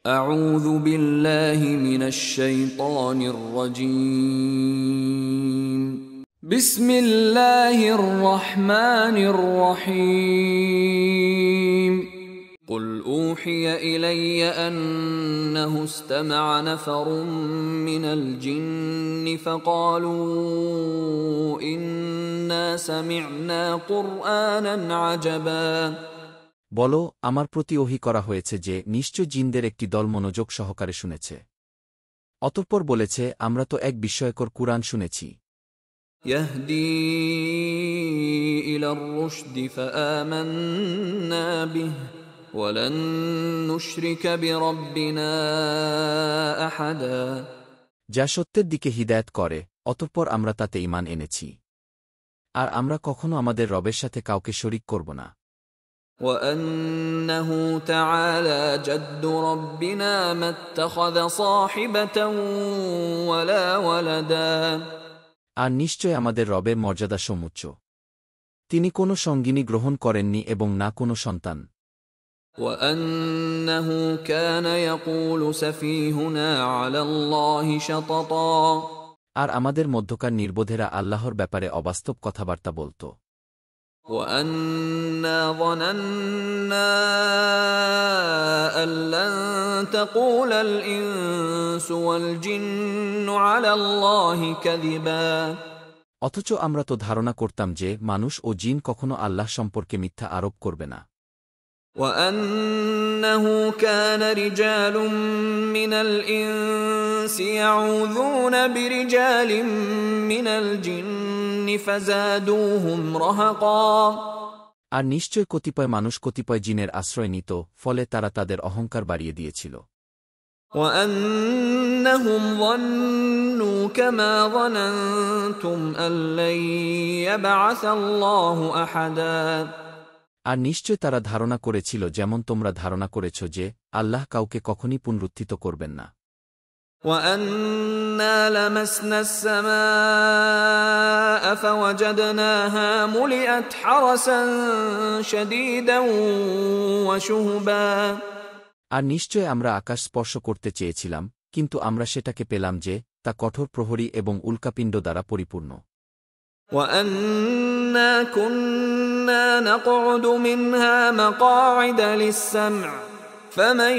أعوذ بالله من الشيطان الرجيم بسم الله الرحمن الرحيم قل أوحي إلي أنه استمع نفر من الجن فقالوا إنا سمعنا قرآنا عجبا বলো, আমার প্রতি ওহী করা হয়েছে যে নিশ্চয় জিনদের একটি দল মনোযোগ সহকারে শুনেছে। অতঃপর বলেছে, আমরা তো এক বিস্ময়কর কুরআন শুনেছি। يهدي إلى الرشد فآمنا به ولن نشرك بربنا أحدا যা সত্যের দিকে হিদায়াত করে, অতঃপর আমরা তাতে ঈমান এনেছি, আর আমরা কখনো আমাদের রবের সাথে কাউকে শরীক করব না। وأنه تعالى جد ربنا ما اتخذ صاحبة ولا ولدا আর নিশ্চয় আমাদের রবের মর্যাদা সমুচ্চ, তিনি কোনো সঙ্গিনী গ্রহণ করেননি এবং না কোনো সন্তান। وأنه كان يقول سفيهنا على الله شططا আর আমাদের মধ্যকার নির্বোধেরা আল্লাহর ব্যাপারে অবাস্তব কথাবার্তা বলত। وأنا ظننا أن لن تقول الإنس والجن على الله كذبا অথচ আমরা তো ধারণা করতাম যে মানুষ ও জিন কখনো আল্লাহ সম্পর্কে মিথ্যা আরোপ করবে না। وأنه كان رجال من الإنس يعوذون برجال من الجن فزادوهم رهقا আর নিশ্চয় কতিপয় মানুষ কতিপয় জিনের আশ্রয় নিত, ফলে তারা তাদের অহংকার বাড়িয়ে দিয়েছিল। وأنهم ظنوا كما ظننتم أن لن يبعث الله أحدا আর নিশ্চয় তারা ধারণা করেছিল যেমন তোমরা ধারণা করেছ যে আল্লাহ কাউকে কখনই পুনরুত্থিত করবেন না। وأنا لمسنا السماء فوجدناها ملئت حرسا شديدا وشهبا আর নিশ্চয় আমরা আকাশ স্পর্শ করতে চেয়েছিলাম, কিন্তু আমরা সেটাকে পেলাম যে তা কঠোর প্রহরী এবং উল্কাপিণ্ড দ্বারা পরিপূর্ণ। وأنا كنا نقعد منها مقاعد للسمع فمن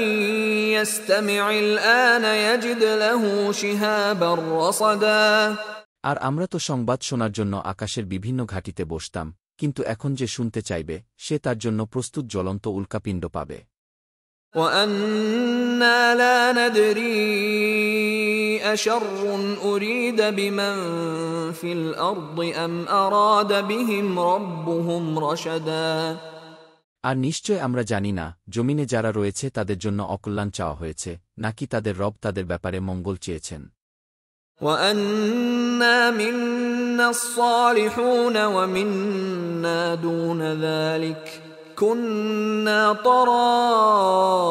يستمع الآن يجد له شهابا رصدا আর আমরা তো সংবাদ শোনার জন্য আকাশের বিভিন্ন ঘাঁটিতে বসতাম, কিন্তু এখন যে শুনতে চাইবে সে তার জন্য প্রস্তুত জ্বলন্ত উল্কাপিণ্ড পাবে। وأنا لا ندري أشر أريد بمن في الأرض أم أراد بهم ربهم رشدا আর নিশ্চয় আমরা জানি না জমিনে যারা রয়েছে তাদের জন্য অকল্যাণ চাওয়া হয়েছে, নাকি তাদের রব তাদের ব্যাপারে মঙ্গল চেয়েছেন। وأنا منا الصالحون ومنا دون ذلك كنا طرائق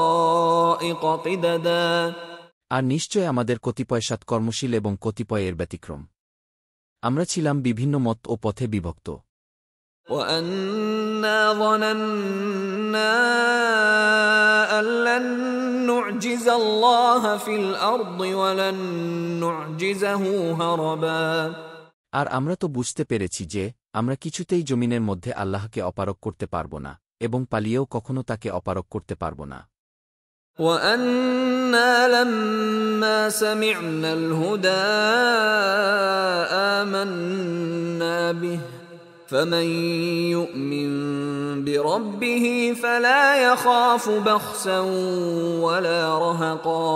قددا আর নিশ্চয় আমাদের কতিপয় সৎকর্মশীল এবং কতিপয় এর ব্যতিক্রম। আমরা ছিলাম বিভিন্ন মত ও পথে বিভক্ত। وأنا ظننا أن لن نعجز الله في الأرض ولن نعجزه هربا আর আমরা তো বুঝতে পেরেছি যে আমরা কিছুতেই জমিনের মধ্যে আল্লাহকে অপারগ করতে পারব না এবং পালিয়েও কখনো তাকে অপারগ করতে পারব না। وأنا لما سمعنا الهدى آمنا به فمن يؤمن بربه فلا يخاف بخسا ولا رهقا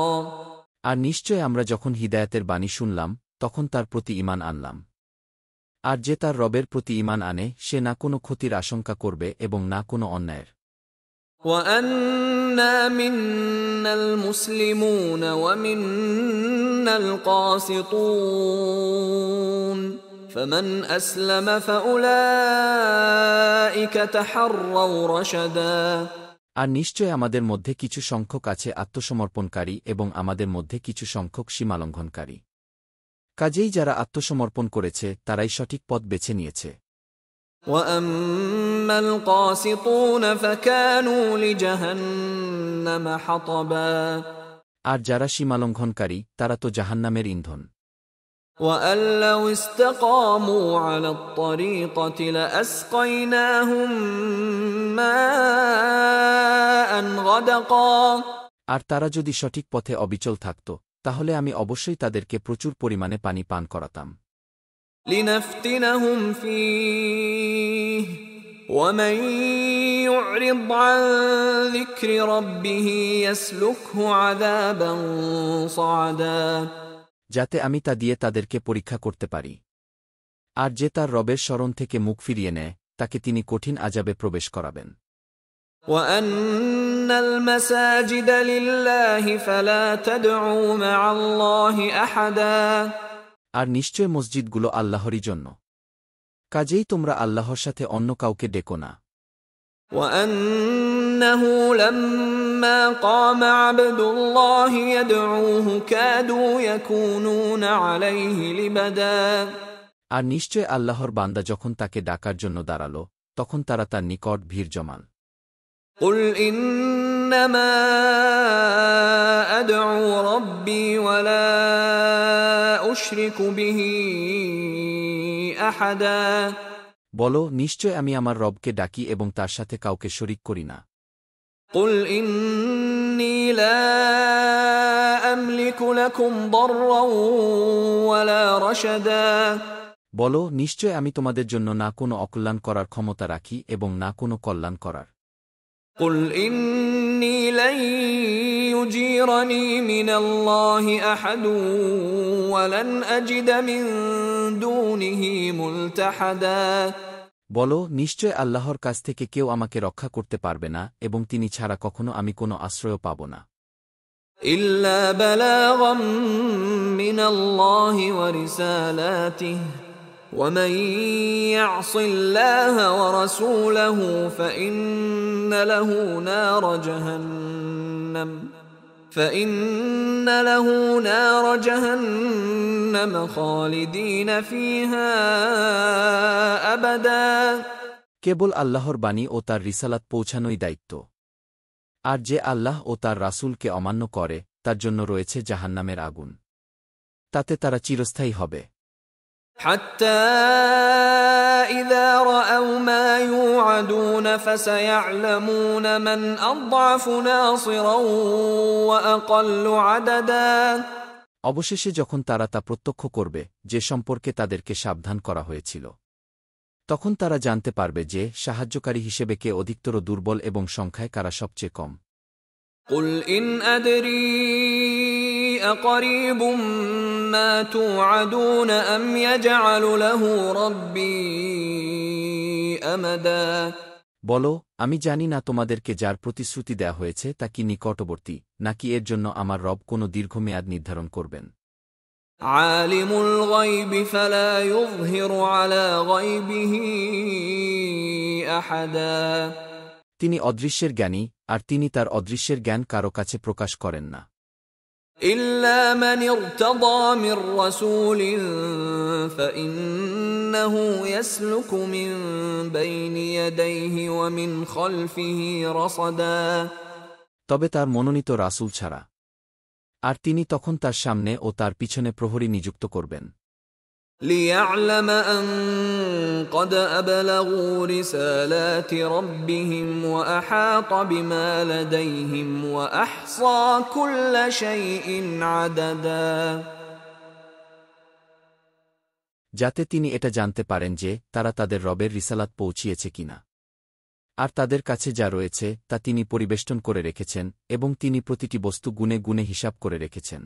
আর নিশ্চয় আমরা যখন হিদায়াতের বাণী শুনলাম তখন তার প্রতি ঈমান আনলাম, আর যে তার রবের প্রতি ঈমান আনে সে না কোনো ক্ষতির আশঙ্কা করবে এবং না কোনো অন্যায়ের। وأنا منا المسلمون ومنا القاسطون فمن أسلم فأولئك تحروا رشدا আর নিশ্চয় আমাদের মধ্যে কিছু সংখ্যক আছে আত্মসমর্পণকারী এবং আমাদের মধ্যে কিছু সংখ্যক সীমালঙ্ঘনকারী। কাজেই যারা আত্মসমর্পণ করেছে তারাই সঠিক পথ বেছে নিয়েছে। وأما القاسطون فكانوا لجهنم حطبا আর যারা সীমালঙ্ঘনকারী তারা তো জাহান্নামের ইন্ধন। وأن لو استقاموا على الطريقة لأسقيناهم ماء غدقا আর তারা যদি সঠিক পথে অবিচল থাকত তাহলে আমি অবশ্যই তাদেরকে প্রচুর পরিমাণে পানি পান করাতাম। لنفتنهم فيه ومن يعرض عن ذكر ربه يسلكه عذابا صعدا যাতে আমি তা দিয়ে তাদেরকে পরীক্ষা করতে পারি। আর যে তার রবের স্মরণ থেকে মুখ ফিরিয়ে নেয় তাকে তিনি কঠিন আযাবে প্রবেশ করাবেন। وأن المساجد لله فلا تدعوا مع الله أحدا আর নিশ্চয় মসজিদগুলো আল্লাহরই জন্য, কাজেই তোমরা আল্লাহর সাথে অন্য কাউকে ডেকো না। وأنه لما قام عبد الله يدعوه كادوا يكونون عليه لبدا আর নিশ্চয় আল্লাহর বান্দা যখন তাকে ডাকার জন্য দাঁড়াল তখন তারা তার নিকট ভিড় জমান। قل إنما أدعو ربي ولا أشرك به أحدا বলো, নিশ্চয় আমি আমার রবকে ডাকি এবং তার সাথে কাউকে শরিক করি না। قل إني لا أملك لكم ضرا ولا رشدا বলো, নিশ্চয় আমি তোমাদের জন্য না কোনো অকল্যাণ করার ক্ষমতা রাখি এবং না কোনো কল্যাণ করার। قل إني لن يجيرني من الله أحد ولن أجد من دونه ملتحدا বলো, নিশ্চয় আল্লাহর কাছ থেকে কেউ আমাকে রক্ষা করতে পারবে না এবং তিনি ছাড়া কখনো আমি কোনো আশ্রয় পাব না। إلا بلاغا من الله ورسالاته ومن يعص الله ورسوله فإن له نار جهنم خالدين فيها أبدا কেবল আল্লাহর বাণী ও তার রিসালাত পৌঁছানোই দায়িত্ব। আর যে আল্লাহ ও তার রাসূলকে অমান্য করে তার জন্য রয়েছে জাহান্নামের আগুন, তাতে তারা চিরস্থায়ী হবে। حتى إذا رأوا ما يوعدون فسيعلمون من أضعف ناصرا وأقل عددا অবশেষে যখন তারা তা প্রত্যক্ষ করবে যে সম্পর্কে তাদেরকে সাবধান করা হয়েছিল, তখন তারা জানতে পারবে যে সাহায্যকারী হিসেবে কে অধিকতর দুর্বল এবং সংখ্যায় কারা সবচেয়ে কম। قل إن أدري أقريب ما توعدون أم يجعل له ربي أمدا বলো, আমি জানি না তোমাদেরকে যার প্রতিশ্রুতি দেয়া হয়েছে তা কি নিকটবর্তী নাকি এর জন্য আমার রব কোনো দীর্ঘমেয়াদ নির্ধারণ করবেন। عالم الغيب فلا يظهر على غيبه أحدا তিনি অদৃশ্যের জ্ঞানী আর তিনি তার অদৃশ্যের জ্ঞান কারো কাছে প্রকাশ করেন না। إلا من ارتضى من رسول فإنه يسلك من بين يديه ومن خلفه رصدا তবে তার মনোনীত রাসূল ছাড়া, আর তিনি তখন তার সামনে ও তার পিছনে প্রহরী নিযুক্ত করবেন। ليعلم أن قد أبلغوا رسالات ربهم وأحاط بما لديهم وأحصى كل شيء عددا যাতে তিনি এটা জানতে পারেন যে তারা তাদের রবের রিসালাত পৌঁছিয়েছে কিনা, আর তাদের কাছে যা রয়েছে তা তিনি পরিবেষ্টন করে রেখেছেন এবং তিনি প্রতিটি বস্তু গুণে গুণে হিসাব করে রেখেছেন।